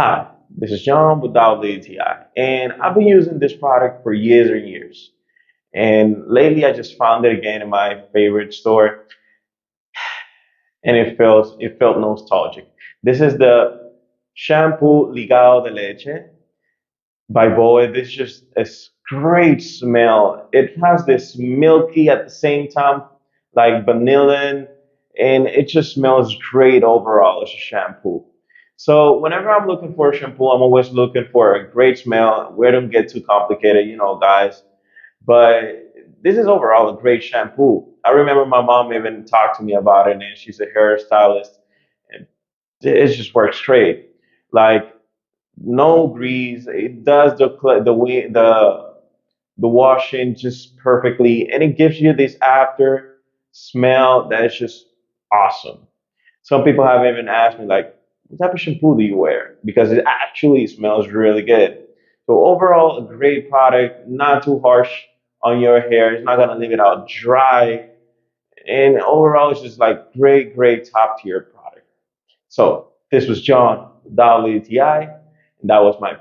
Hi, this is John with Ligao Leche, and I've been using this product for years and years. And lately, I just found it again in my favorite store, and it felt nostalgic. This is the shampoo Ligao de Leche by Boa. This is just a great smell. It has this milky at the same time, like vanilla, and it just smells great overall as a shampoo. So whenever I'm looking for a shampoo, I'm always looking for a great smell. We don't get too complicated, guys. But this is overall a great shampoo. I remember my mom even talked to me about it, and she's a hairstylist, and it just works great. Like no grease. It does the way the washing just perfectly, and it gives you this after smell that is just awesome. Some people have even asked me like, what type of shampoo do you wear? Because it actually smells really good. So overall, a great product, not too harsh on your hair. It's not gonna leave it out dry, and overall, it's just like great, great top tier product. So this was John, Dolly TI, and that was my